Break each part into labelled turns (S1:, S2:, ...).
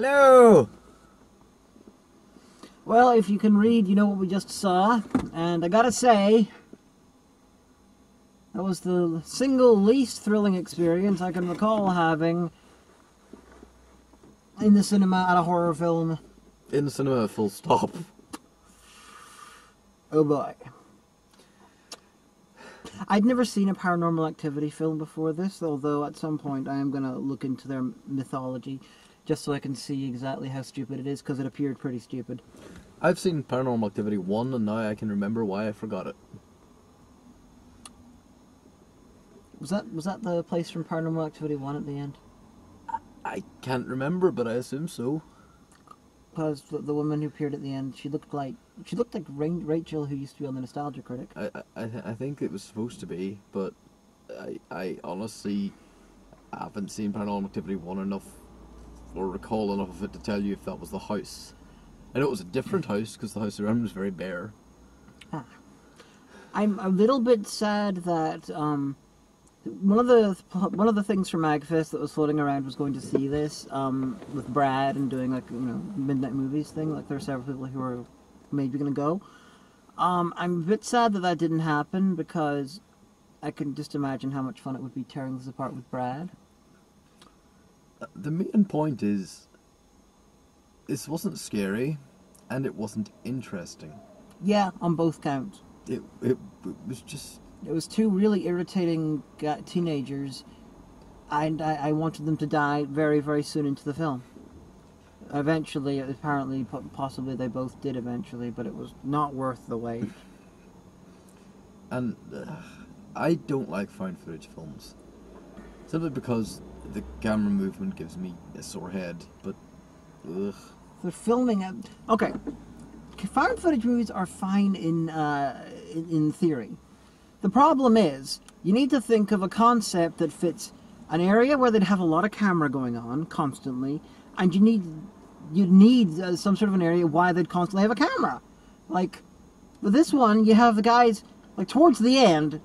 S1: Hello!
S2: Well, if you can read, you know what we just saw. And I gotta say, that was the single least thrilling experience I can recall having in the cinema at a horror film.
S1: In the cinema, full stop.
S2: Oh boy. I'd never seen a Paranormal Activity film before this, although at some point I am going to look into their mythology just so I can see exactly how stupid it is, because it appeared pretty stupid.
S1: I've seen Paranormal Activity 1 and now I can remember why I forgot it.
S2: Was that the place from Paranormal Activity 1 at the end?
S1: I can't remember, but I assume so.
S2: Because the woman who appeared at the end, she looked like Rachel, who used to be on the Nostalgia Critic.
S1: I think it was supposed to be, but I honestly haven't seen Paranormal Activity 1 enough, or recall enough of it to tell you if that was the house. I know it was a different house, because the house around was very bare.
S2: I'm a little bit sad that one of the things from MagFest that was floating around was going to see this with Brad and doing midnight movies thing. Like there are several people who are maybe going to go. I'm a bit sad that didn't happen, because I can just imagine how much fun it would be tearing this apart with Brad.
S1: The main point is, this wasn't scary, and it wasn't interesting.
S2: Yeah, on both counts.
S1: It was just...
S2: It was two really irritating teenagers, and I wanted them to die very, very soon into the film. Eventually, apparently, possibly they both did eventually, but it was not worth the wait.
S1: And I don't like found footage films. Simply because the camera movement gives me a sore head, but ugh.
S2: They're filming it. Okay, found footage movies are fine in theory. The problem is, you need to think of a concept that fits an area where they'd have a lot of camera going on constantly, and you need some sort of an area why they'd constantly have a camera. Like, with this one, you have the guys, like, towards the end,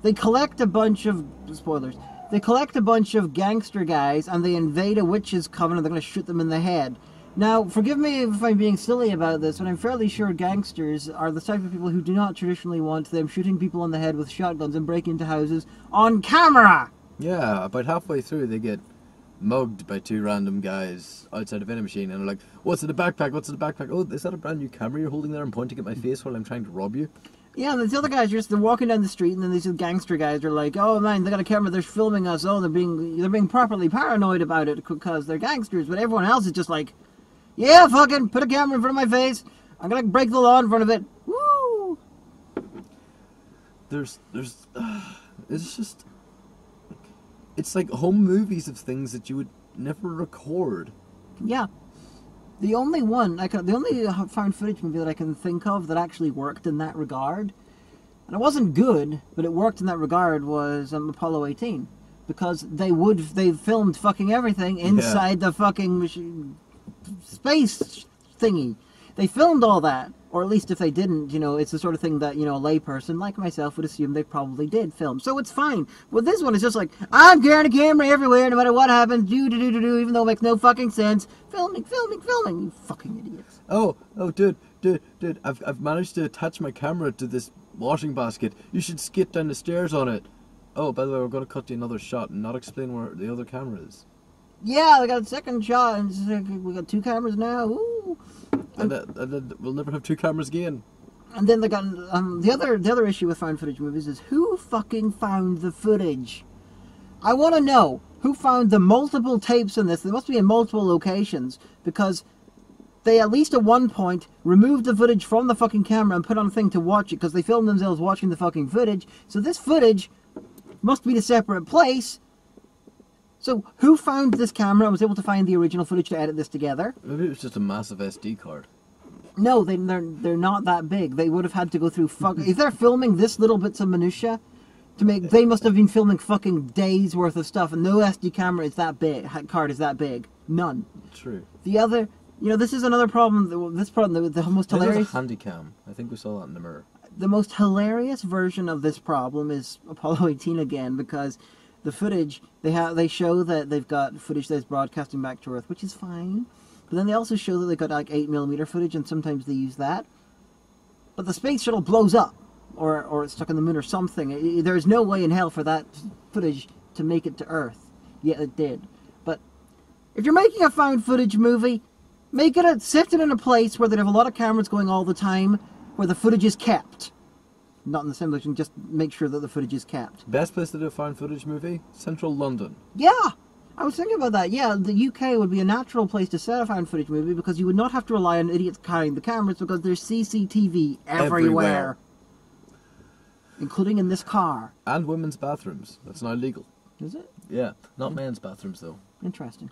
S2: they collect a bunch of, spoilers, they collect a bunch of gangster guys, and they invade a witch's coven, and they're going to shoot them in the head. Now, forgive me if I'm being silly about this, but I'm fairly sure gangsters are the type of people who do not traditionally want them shooting people on the head with shotguns and breaking into houses on camera!
S1: Yeah, about halfway through they get mugged by two random guys outside a vending machine, and they're like, "What's in the backpack? What's in the backpack? Oh, is that a brand new camera you're holding there and pointing at my face while I'm trying to rob you?"
S2: Yeah, and the other guys they're walking down the street, and then these gangster guys are like, "Oh man, they got a camera, they're filming us. Oh, they're being properly paranoid about it because they're gangsters." But everyone else is just like, "Yeah, fucking put a camera in front of my face. I'm gonna break the law in front of it." Woo!
S1: It's just, it's like home movies of things that you would never record.
S2: Yeah. The only found footage movie that I can think of that actually worked in that regard, and it wasn't good, but it worked in that regard, was Apollo 18, because they filmed fucking everything inside the fucking machine. Space thingy. They filmed all that, or at least if they didn't, it's the sort of thing that, a layperson like myself would assume they probably did film. So it's fine. But this one is just like, I'm carrying a camera everywhere, no matter what happens, even though it makes no fucking sense. Filming, you fucking idiots.
S1: Oh, dude, I've managed to attach my camera to this washing basket. You should skate down the stairs on it. Oh, by the way, we're going to cut to another shot and not explain where the other camera is.
S2: Yeah, we got a second shot, and we got two cameras now. Ooh.
S1: And we'll never have two cameras again.
S2: And then they got the other issue with found footage movies is who fucking found the footage. I want to know who found the multiple tapes in this. They must be in multiple locations, because they at least at one point removed the footage from the fucking camera and put on a thing to watch it, because they filmed themselves watching the fucking footage. So this footage must be in a separate place. So, who found this camera and was able to find the original footage to edit this together?
S1: Maybe it was just a massive SD card.
S2: No, they're not that big. They would have had to go through if they're filming this little bits of minutia, they must have been filming fucking days worth of stuff, and no SD card is that big. None.
S1: True.
S2: The other, this is another problem. The most hilarious...
S1: There's a handy cam. I think we saw that in the mirror.
S2: The most hilarious version of this problem is Apollo 18 again, because the footage they show that they've got footage that's broadcasting back to Earth, which is fine. But then they also show that they've got like 8mm footage, and sometimes they use that. But the space shuttle blows up, or it's stuck on the moon or something. There's no way in hell for that footage to make it to Earth. Yet it did. But if you're making a found footage movie, set it in a place where they have a lot of cameras going all the time, where the footage is kept. Not in the same location, just make sure that the footage is kept.
S1: Best place to do a found footage movie? Central London.
S2: Yeah! I was thinking about that. Yeah, the UK would be a natural place to set a found footage movie because you would not have to rely on idiots carrying the cameras because there's CCTV everywhere. Including in this car.
S1: And women's bathrooms. That's now legal.
S2: Is it?
S1: Yeah, not men's bathrooms though.
S2: Interesting.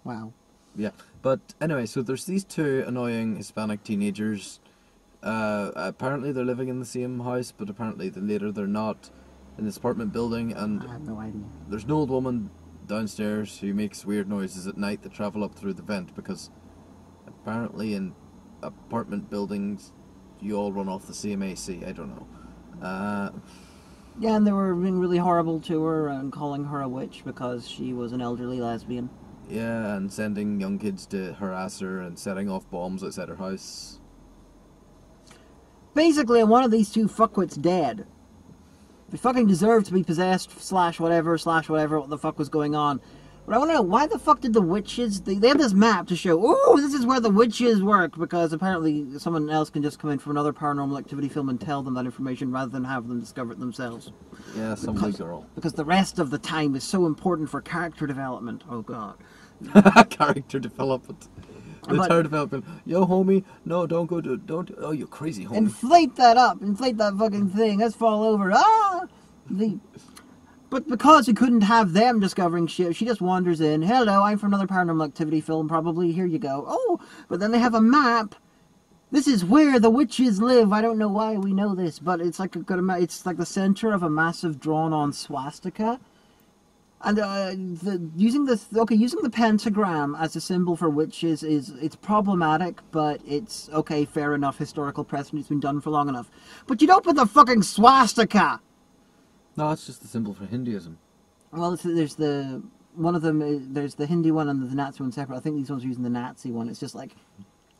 S2: Wow.
S1: Yeah, but anyway, so there's these two annoying Hispanic teenagers. Apparently they're living in the same house, but apparently later they're not, in this apartment building, and
S2: I have no idea.
S1: there's an old woman downstairs who makes weird noises at night that travel up through the vent, because apparently in apartment buildings you all run off the same AC. I don't know.
S2: Yeah, and they were being really horrible to her and calling her a witch because she was an elderly lesbian.
S1: Yeah, and sending young kids to harass her and setting off bombs outside her house.
S2: Basically, one of these two fuckwits dead. They fucking deserve to be possessed, / whatever, what the fuck was going on. But I want to know, why the fuck did the witches... They have this map to show, oh, this is where the witches work, because apparently someone else can just come in from another Paranormal Activity film and tell them that information rather than have them discover it themselves.
S1: Yeah, some girl.
S2: Because the rest of the time is so important for character development. Oh, God.
S1: Character development. Character development. Yo, homie, no, don't go to... Don't... Oh, you crazy, homie.
S2: Inflate that up. Inflate that fucking thing. Let's fall over. Ah! But because we couldn't have them discovering shit, she just wanders in. Hello, I'm from another Paranormal Activity film, probably. Here you go. Oh, but then they have a map. This is where the witches live. I don't know why we know this, but it's like it's like the center of a massive drawn-on swastika. And using the pentagram as a symbol for witches it's problematic, but it's okay, fair enough. Historical precedent has been done for long enough. But you don't put the fucking swastika.
S1: No, it's just the symbol for Hinduism.
S2: Well, there's the one of them. There's the Hindu one and the Nazi one separate. I think these ones are using the Nazi one. It's just like,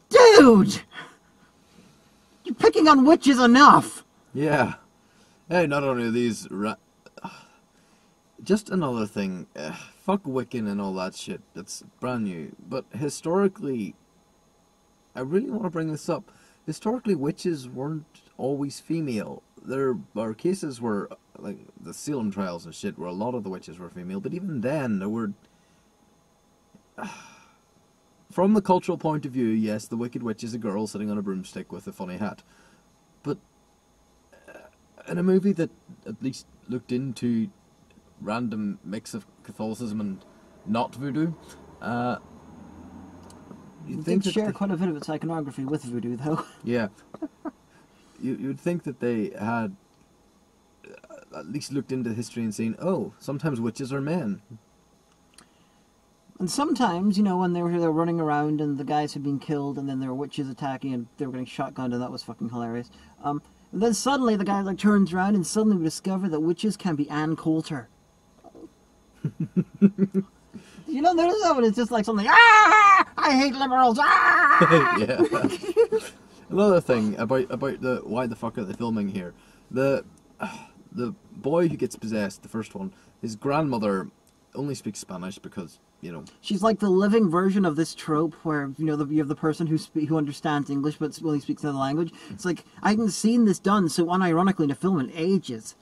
S2: dude, you're picking on witches enough.
S1: Yeah. Hey, not only are these. Just another thing. Fuck Wiccan and all that shit. That's brand new. But historically, I really want to bring this up. Historically, witches weren't always female. There are cases where, like, the Salem trials and shit, where a lot of the witches were female, but even then, there were... From the cultural point of view, yes, the Wicked Witch is a girl sitting on a broomstick with a funny hat. But in a movie that at least looked into random mix of Catholicism and not voodoo,
S2: you think share quite a bit of its iconography with voodoo, though.
S1: Yeah. You'd think that they had at least looked into history and seen, oh, sometimes witches are men.
S2: And sometimes, you know, when they were running around and the guys had been killed and then there were witches attacking and they were getting shotgunned, and that was fucking hilarious. And then suddenly the guy like turns around and suddenly we discover that witches can be Ann Coulter. You don't notice that when it's just like something, ah! I hate liberals! Ah!
S1: Yeah. Another thing about the why the fuck are they filming here? The boy who gets possessed, the first one, his grandmother only speaks Spanish because, you know,
S2: she's like the living version of this trope where, you know, you have the person who understands English but only speaks another language. It's like, I haven't seen this done so unironically in a film in ages.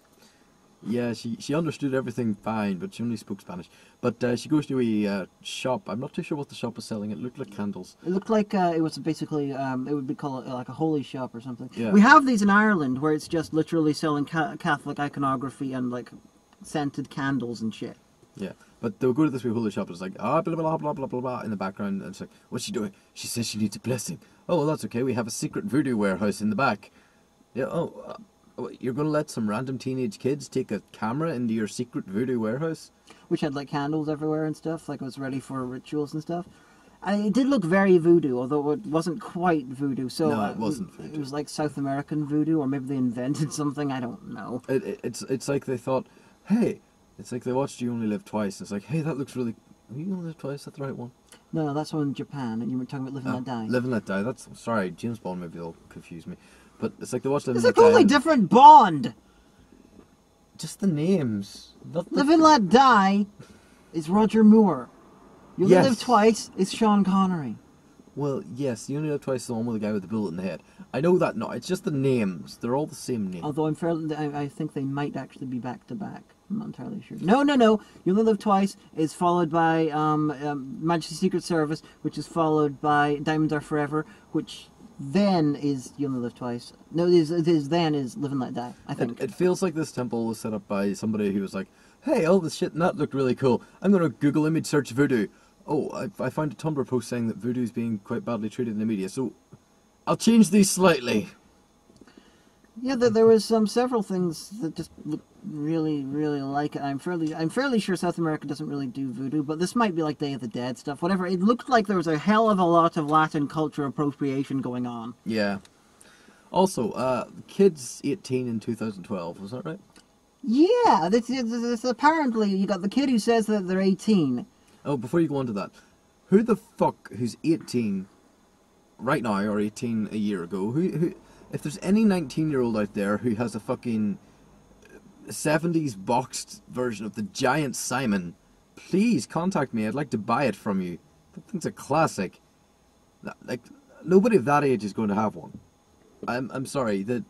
S1: Yeah, she understood everything fine, but she only spoke Spanish. But she goes to a shop. I'm not too sure what the shop was selling. It looked like candles.
S2: It looked like it was basically, it would be called like a holy shop or something.
S1: Yeah.
S2: We have these in Ireland where it's just literally selling Catholic iconography and like scented candles and shit.
S1: Yeah, but they'll go to this wee holy shop and it's like, blah, blah, blah, blah, blah, blah, blah, in the background. And it's like, what's she doing? She says she needs a blessing. Oh, well, that's okay. We have a secret voodoo warehouse in the back. Yeah, you're going to let some random teenage kids take a camera into your secret voodoo warehouse?
S2: Which had like candles everywhere and stuff, like it was ready for rituals and stuff. And it did look very voodoo, although it wasn't quite voodoo. So
S1: no, it wasn't voodoo.
S2: It was like South American voodoo, or maybe they invented something, I don't know.
S1: It's like they thought, hey, It's like they watched You Only Live Twice. It's like, hey, that looks really... You Only Live Twice? Is that the right one?
S2: No, that's one in Japan, and you were talking about Live and Let Die.
S1: Live and Let Die. That's... Sorry, James Bond maybe they'll confuse me. But it's like they watched Live
S2: It's
S1: and
S2: a
S1: Let Die.
S2: totally different Bond!
S1: Just the names. Not the...
S2: Live and Let Die is Roger Moore. You Only
S1: Yes.
S2: Live Twice is Sean Connery.
S1: Well, yes, You Only Live Twice is the one with the guy with the bullet in the head. I know that, no, it's just the names. They're all the same name.
S2: Although I think they might actually be back to back. I'm not entirely sure. No. You Only Live Twice is followed by Majesty's Secret Service, which is followed by Diamonds Are Forever, which then is You Only Live Twice. No, it is then is Live and Let Die, I think.
S1: It feels like this temple was set up by somebody who was like, hey, all this shit and that looked really cool. I'm going to Google image search voodoo. Oh, I found a Tumblr post saying that voodoo is being quite badly treated in the media, so I'll change these slightly.
S2: Yeah, there was several things that just look really, really like it. I'm fairly sure South America doesn't really do voodoo, but this might be like Day of the Dead stuff. Whatever. It looked like there was a hell of a lot of Latin culture appropriation going on.
S1: Yeah. Also, kids 18 in 2012, was that right?
S2: Yeah, this apparently you got the kid who says that they're 18.
S1: Oh, before you go on to that, who the fuck who's 18 right now or 18 a year ago, who if there's any 19-year-old out there who has a fucking 70s boxed version of the Giant Simon, please contact me. I'd like to buy it from you. That thing's a classic. Like, nobody of that age is going to have one. I'm sorry, that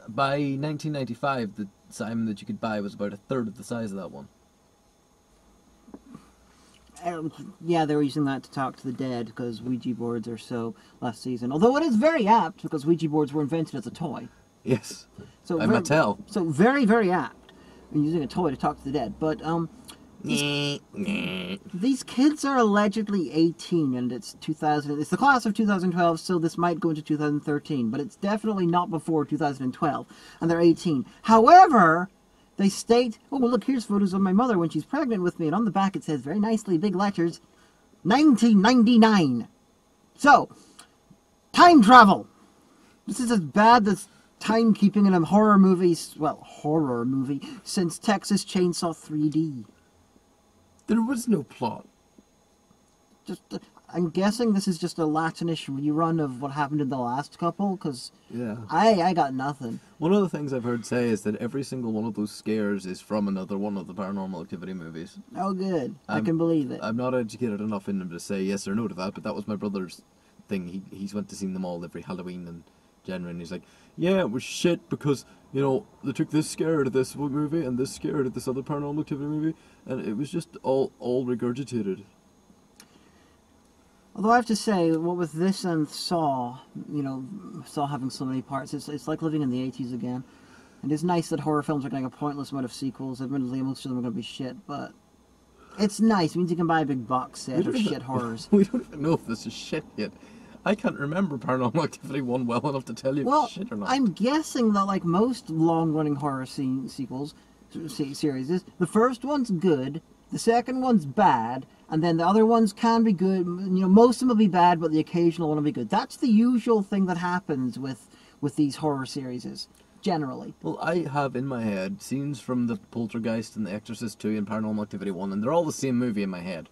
S1: by 1995, the Simon that you could buy was about a third of the size of that one.
S2: Yeah, they were using that to talk to the dead because Ouija boards are so last season. Although it is very apt because Ouija boards were invented as a toy.
S1: Yes,
S2: So
S1: by Mattel.
S2: So very, very apt. Using a toy to talk to the dead. But these kids are allegedly 18, and it's 2000. It's the class of 2012, so this might go into 2013, but it's definitely not before 2012, and they're 18. However, they state, oh, well, look, here's photos of my mother when she's pregnant with me, and on the back it says very nicely, big letters, 1999. So, time travel. This is as bad as timekeeping in a horror movie, since Texas Chainsaw 3D.
S1: There was no plot.
S2: I'm guessing this is just a Latinish rerun of what happened in the last couple, because
S1: Yeah.
S2: I got nothing.
S1: One of the things I've heard say is that every single one of those scares is from another one of the Paranormal Activity movies.
S2: Oh, good. I can believe it.
S1: I'm not educated enough in them to say yes or no to that, but that was my brother's thing. He's went to see them all every Halloween and January, and he's like, yeah, it was shit because, you know, they took this scare out of this movie and this scare out of this other Paranormal Activity movie, and it was just all regurgitated.
S2: Although I have to say, what with this and Saw, Saw having so many parts, it's like living in the 80s again. And it's nice that horror films are getting a pointless amount of sequels. Admittedly, most of them are going to be shit, but it's nice. It means you can buy a big box set of shit horrors.
S1: We don't even know if this is shit yet. I can't remember Paranormal Activity 1 well enough to tell you if it's shit or not.
S2: I'm guessing that, like most long-running horror sequels, series, the first one's good, the second one's bad, and then the other ones can be good. Most of them will be bad, but the occasional one will be good. That's the usual thing that happens with these horror series, generally.
S1: Well, I have in my head scenes from The Poltergeist and The Exorcist 2 and Paranormal Activity 1, and they're all the same movie in my head.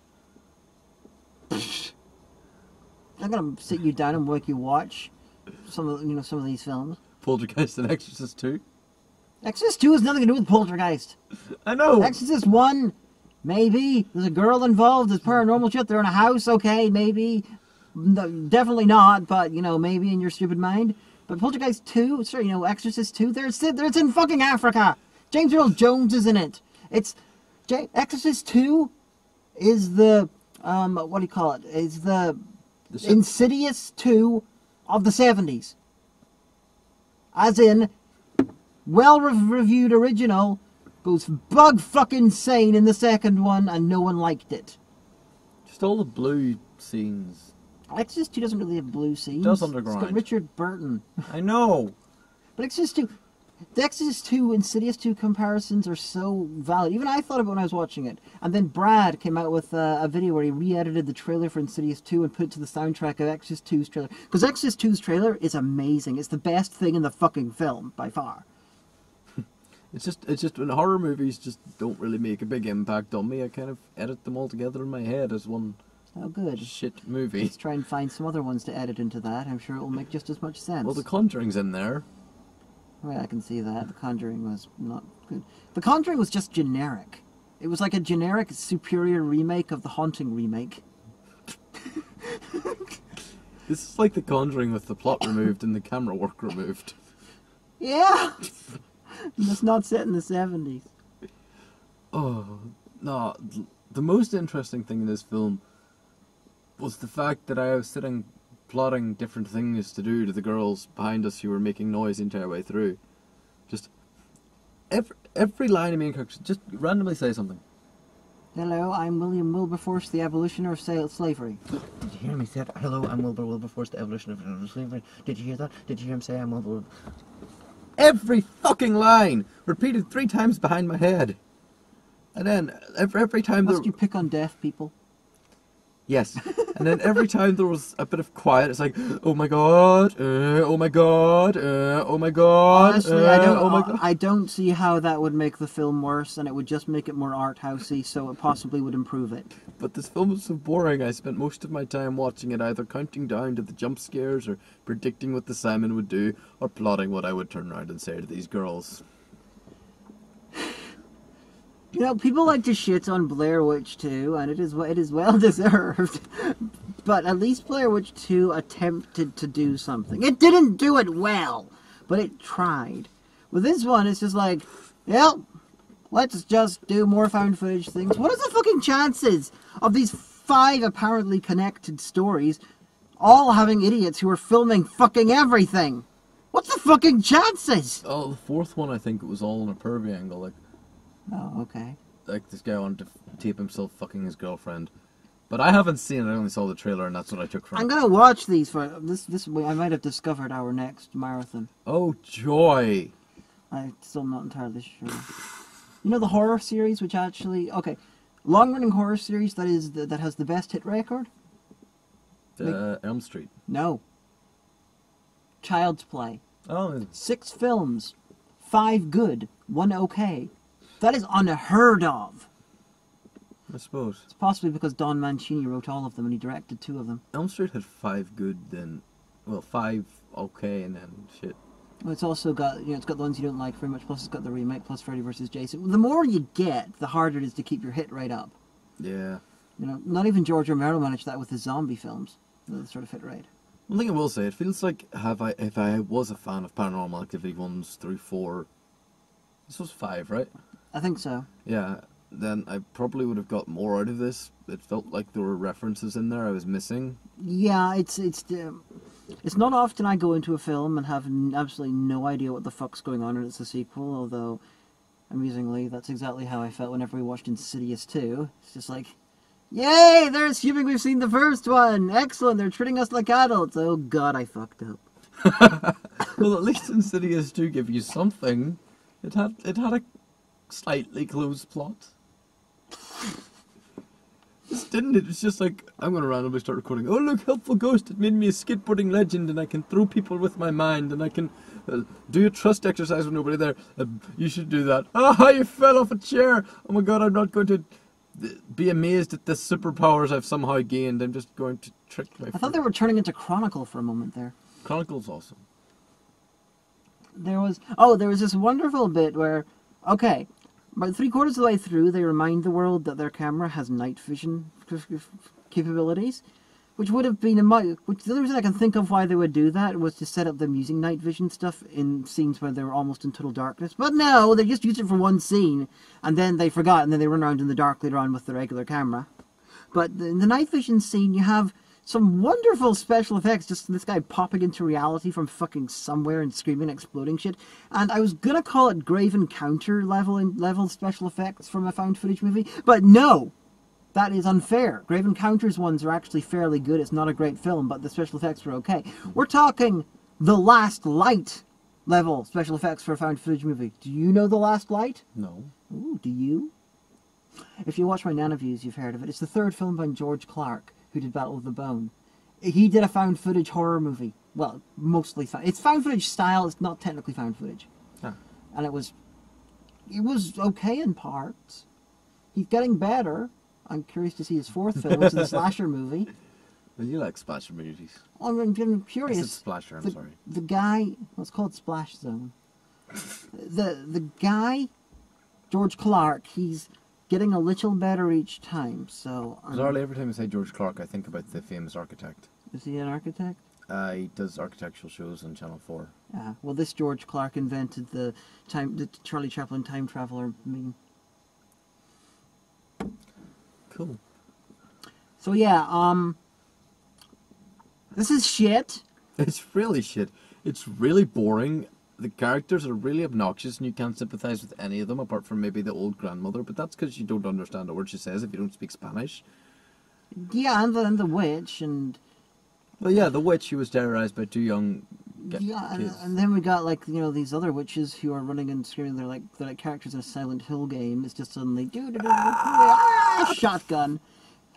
S2: I'm gonna sit you down and make you watch some of these films.
S1: Poltergeist and Exorcist 2?
S2: Exorcist 2 has nothing to do with Poltergeist.
S1: I know!
S2: Exorcist 1, maybe. There's a girl involved, there's paranormal shit, they're in a house, okay, maybe. No, definitely not, but, maybe in your stupid mind. But Poltergeist 2, Exorcist 2, it's in fucking Africa! James Earl Jones is in it. Exorcist 2 is the, what do you call it? Is the Insidious 2 of the 70s. As in, well-reviewed original goes bug fucking insane in the second one, and no one liked it.
S1: Just all the blue scenes.
S2: Exorcist 2 doesn't really have blue scenes.
S1: It does underground.
S2: It's got Richard Burton.
S1: I know!
S2: But Exorcist 2... The Exorcist 2 and Insidious 2 comparisons are so valid. Even I thought of it when I was watching it. And then Brad came out with a video where he re-edited the trailer for Insidious 2 and put it to the soundtrack of Exorcist 2's trailer. Because Exorcist 2's trailer is amazing. It's the best thing in the fucking film, by far.
S1: It's just when horror movies just don't really make a big impact on me. I kind of edit them all together in my head as one
S2: Oh, good.
S1: shit movie.
S2: Let's try and find some other ones to edit into that. I'm sure it will make just as much sense.
S1: Well, The Conjuring's in there.
S2: Well, I can see that. The Conjuring was not good. The Conjuring was just generic. It was like a generic, superior remake of the Haunting remake.
S1: This is like The Conjuring with the plot removed and the camera work removed.
S2: Yeah! It's not set in the 70s.
S1: Oh, no. The most interesting thing in this film was the fact that I was sitting plotting different things to do to the girls behind us who were making noise the entire way through. Just every line of main character, just randomly say something.
S2: Hello, I'm William Wilberforce, the abolitioner of slavery.
S3: Did you hear me say it? Hello, I'm Wilberforce, the evolution of slavery. Did you hear that? Did you hear him say I'm Wilbur?
S1: Every fucking line repeated 3 times behind my head. And then every time
S2: Must you pick on deaf people?
S1: Yes. And then every time there was a bit of quiet, it's like, oh my god, oh my god, oh my god,
S2: Honestly,
S1: oh my god.
S2: I don't see how that would make the film worse, and it would just make it more art housey, so it possibly would improve it.
S1: But this film was so boring, I spent most of my time watching it either counting down to the jump scares, or predicting what the Simon would do, or plotting what I would turn around and say to these girls.
S2: You know, people like to shit on Blair Witch 2, and it is well deserved. But at least Blair Witch 2 attempted to do something. It didn't do it well, but it tried. With this one, it's just like, yep, let's just do more found footage things. What is the fucking chances of these 5 apparently connected stories all having idiots who are filming fucking everything? What's the fucking chances?
S1: Oh, the 4th one, I think it was all on a pervy angle, like
S2: Oh, okay.
S1: this guy wanted to tape himself fucking his girlfriend. But I haven't seen it, I only saw the trailer, and that's what I took from it.
S2: I'm gonna watch these for this. I might have discovered our next marathon.
S1: Oh, joy!
S2: I'm still not entirely sure. You know the horror series, which actually long-running horror series that has the best hit record?
S1: Elm Street.
S2: No. Child's Play.
S1: Oh,
S2: 6 films, 5 good, 1 okay. That is unheard of.
S1: I suppose.
S2: It's possibly because Don Mancini wrote all of them and he directed 2 of them.
S1: Elm Street had 5 good, then 5 okay, and then shit.
S2: Well, it's also got it's got the ones you don't like very much. Plus, it's got the remake. Plus, Freddy vs. Jason. The more you get, the harder it is to keep your hit rate up.
S1: Yeah.
S2: You know, not even George Romero managed that with his zombie films. The sort of hit rate.
S1: One thing I will say, it feels like if I was a fan of Paranormal Activity 1s through 4, this was 5, right?
S2: I think so.
S1: Yeah, then I probably would have got more out of this. It felt like there were references in there I was missing.
S2: Yeah, it's not often I go into a film and have absolutely no idea what the fuck's going on and it's a sequel, although, amusingly, that's exactly how I felt whenever we watched Insidious 2. It's just like, yay, they're assuming we've seen the first one! Excellent, they're treating us like adults! Oh god, I fucked up.
S1: Well, at least Insidious 2 give you something. It had a slightly closed plot. This didn't it? It's just like, I'm going to randomly start recording. Oh look, helpful ghost, it made me a skateboarding legend and I can throw people with my mind and I can do a trust exercise with nobody there. You should do that. Ah, you fell off a chair. Oh my god, I'm not going to be amazed at the superpowers I've somehow gained. I'm just going to trick my
S2: I thought they were turning into Chronicle for a moment there.
S1: Chronicle's awesome.
S2: There was this wonderful bit where, okay, about 3/4 of the way through, they remind the world that their camera has night vision capabilities, which would have been the only reason I can think of why they would do that was to set up them using night vision stuff in scenes where they were almost in total darkness. But no, they just used it for one scene, and then they forgot, and then they run around in the dark later on with the regular camera. But in the night vision scene, you have some wonderful special effects, just this guy popping into reality from fucking somewhere and screaming and exploding shit. And I was gonna call it Grave Encounter level special effects from a found footage movie, but no! That is unfair. Grave Encounters ones are actually fairly good. It's not a great film, but the special effects were okay. We're talking The Last Light level special effects for a found footage movie. Do you know The Last Light?
S1: No.
S2: Ooh, do you? If you watch my Nana Views, you've heard of it. It's the 3rd film by George Clark, who did Battle of the Bone. He did a found footage horror movie. Well, mostly found. It's found footage style, it's not technically found footage.
S1: Huh.
S2: And it was it was okay in parts. He's getting better. I'm curious to see his fourth film, which is a slasher movie.
S1: You like slasher movies.
S2: I'm curious.
S1: I said splasher, I'm sorry.
S2: The guy, let's call it Splash Zone. The guy, George Clark, he's getting a little better each time. So
S1: Bizarrely, every time I say George Clark, I think about the famous architect.
S2: is he an architect?
S1: He does architectural shows on Channel 4.
S2: Yeah. Well, this George Clark invented the Charlie Chaplin time traveler meme.
S1: Cool.
S2: So yeah, this is shit.
S1: It's really shit. It's really boring. The characters are really obnoxious and you can't sympathise with any of them apart from maybe the old grandmother, but that's because you don't understand a word she says if you don't speak Spanish.
S2: Yeah, and the witch, and...
S1: Well, yeah, the witch who was terrorised by two young kids.
S2: And then we got, like, you know, these other witches who are running and screaming. They're like characters in a Silent Hill game. It's just suddenly... shotgun.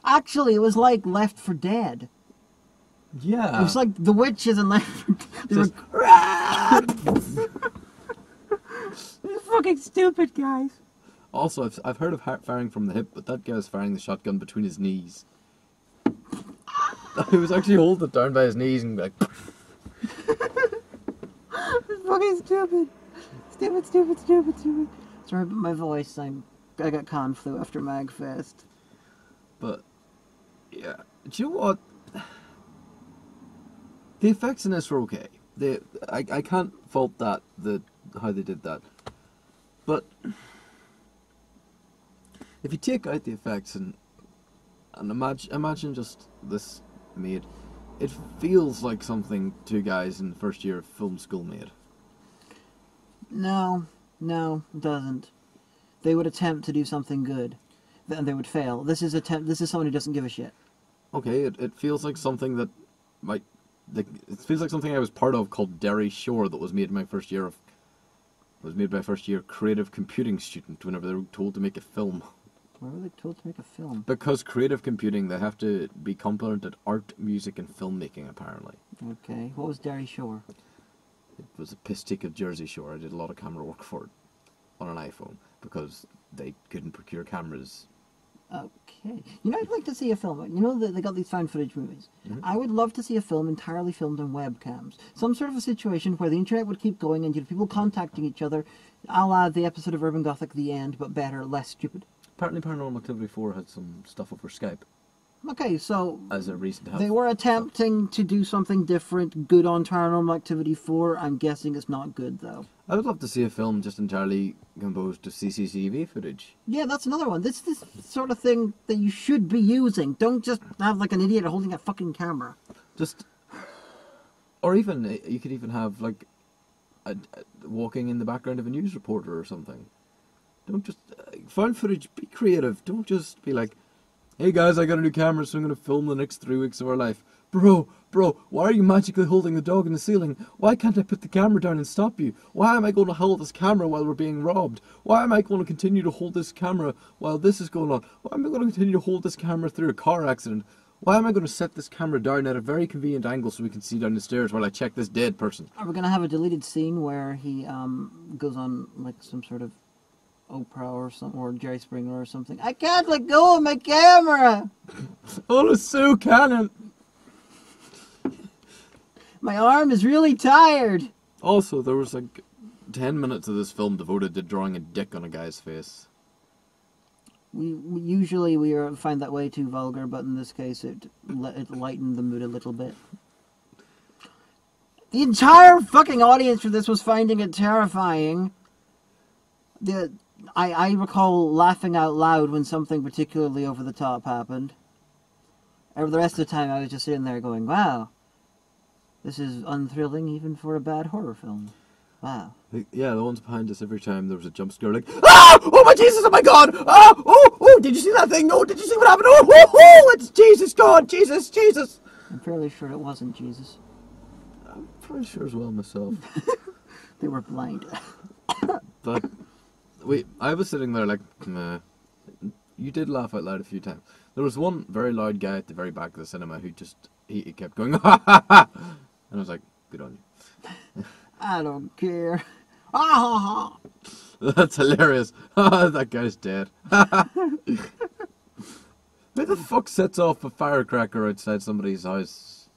S2: Actually, it was like Left 4 Dead.
S1: Yeah.
S2: It was like the witches in Left 4 Dead. They
S1: Just-
S2: were... It's fucking stupid, guys.
S1: Also, I've heard of firing from the hip, but that guy was firing the shotgun between his knees. He was actually holding it down by his knees and like...
S2: It's fucking stupid. Stupid. Sorry about my voice. I got con flu after MagFest.
S1: But, yeah. Do you know what? The effects in this were okay. I can't fault how they did that. But, if you take out the effects and imagine just this made, it feels like something two guys in the first year of film school made.
S2: No, it doesn't. They would attempt to do something good, and they would fail. This is someone who doesn't give a shit.
S1: Okay, it feels like something that it feels like something I was part of called Derry Shore that was made in my first year creative computing student whenever they were told to make a film.
S2: Why were they told to make a film?
S1: Because creative computing, they have to be competent at art, music, and filmmaking, apparently.
S2: Okay, what was Derry Shore?
S1: It was a piss take of Jersey Shore. I did a lot of camera work for it on an iPhone because they couldn't procure cameras.
S2: Okay. You know, I'd like to see a film. You know, they got these found footage movies.
S1: Mm-hmm.
S2: I would love to see a film entirely filmed on webcams. Some sort of a situation where the internet would keep going and you'd have people contacting each other, a la the episode of Urban Gothic The End, but better, less stupid.
S1: Apparently Paranormal Activity 4 had some stuff over Skype
S2: Okay, so
S1: as a reason to have...
S2: they were attempting to do something different, good on Paranormal Activity 4. I'm guessing it's not good, though.
S1: I would love to see a film just entirely composed of CCTV footage.
S2: Yeah, that's another one. This is the sort of thing that you should be using. Don't just have, like, an idiot holding a fucking camera.
S1: Just... Or even, you could even have, like, walking in the background of a news reporter or something. Don't just... found footage, be creative. Don't just be like, hey guys, I got a new camera, so I'm going to film the next 3 weeks of our life. Bro, why are you magically holding the dog in the ceiling? Why can't I put the camera down and stop you? Why am I going to hold this camera while we're being robbed? Why am I going to continue to hold this camera while this is going on? Why am I going to continue to hold this camera through a car accident? Why am I going to set this camera down at a very convenient angle so we can see down the stairs while I check this dead person?
S2: Are we going to have a deleted scene where he goes on, like, some sort of Oprah or something, or Jerry Springer or something? I can't let go of my camera!
S1: Oh, it's so canon!
S2: My arm is really tired!
S1: Also, there was like 10 minutes of this film devoted to drawing a dick on a guy's face.
S2: We usually find that way too vulgar, but in this case it lightened the mood a little bit. The entire fucking audience for this was finding it terrifying. I recall laughing out loud when something particularly over the top happened. And the rest of the time I was just sitting there going, wow, this is unthrilling even for a bad horror film. Wow.
S1: Yeah, the ones behind us, every time there was a jump scare, like, ah! Oh my Jesus, oh my God! Ah! Oh, did you see that thing? No, did you see what happened? Oh, it's Jesus, God, Jesus!
S2: I'm fairly sure it wasn't Jesus.
S1: I'm pretty sure as well myself.
S2: They were blind.
S1: But, I was sitting there like, meh. You did laugh out loud a few times. There was one very loud guy at the very back of the cinema who just, he kept going, ha ha ha! And I was like, good on you.
S2: I don't care. Ah, ha, ha.
S1: That's hilarious. That guy's dead. Who the fuck sets off a firecracker outside somebody's house?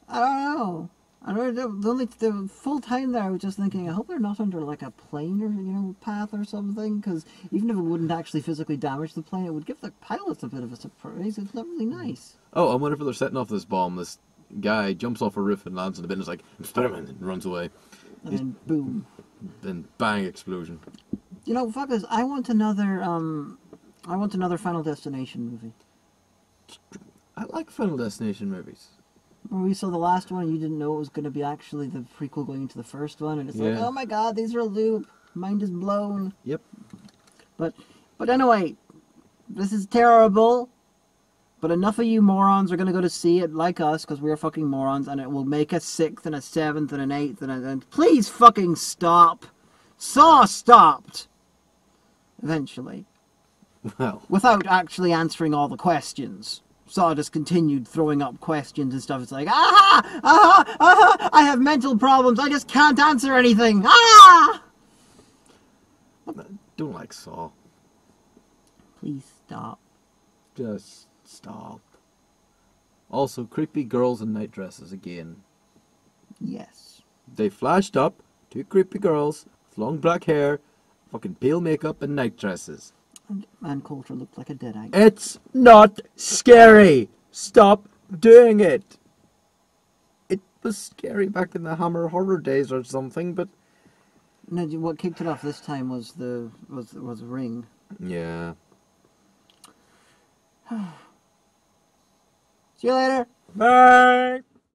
S2: I don't know. I don't know. The full time there, I was just thinking, I hope they're not under like a plane or path or something, because even if it wouldn't actually physically damage the plane, it would give the pilots a bit of a surprise. It's not really nice.
S1: Oh, I wonder if they're setting off this bomb. This guy jumps off a roof and lands in the bin and is like, Spider-Man, and runs away.
S2: And then boom.
S1: Then bang, explosion.
S2: Fuck this. I want another Final Destination movie.
S1: I like Final Destination movies.
S2: Where we saw the last one and you didn't know it was going to be actually the prequel going into the first one, and it's like, oh my god, these are a loop. Mind is blown.
S1: Yep.
S2: But anyway, this is terrible. But enough of you morons are going to go to see it like us, because we're fucking morons, and it will make a 6th and a 7th and an 8th and please fucking stop. Saw stopped. Eventually.
S1: Well.
S2: Without actually answering all the questions. Saw just continued throwing up questions and stuff. It's like, I have mental problems. I just can't answer anything. Ah!
S1: I don't like Saw.
S2: Please stop.
S1: Just stop. Also, creepy girls in night dresses again.
S2: Yes.
S1: They flashed up 2 creepy girls with long black hair, fucking pale makeup and night dresses.
S2: And Ann Coulter looked like a deadite.
S1: It's not scary. Stop doing it. It was scary back in the Hammer horror days or something, but
S2: No, what kicked it off this time was the Ring.
S1: yeah.
S2: See you later.
S1: Bye.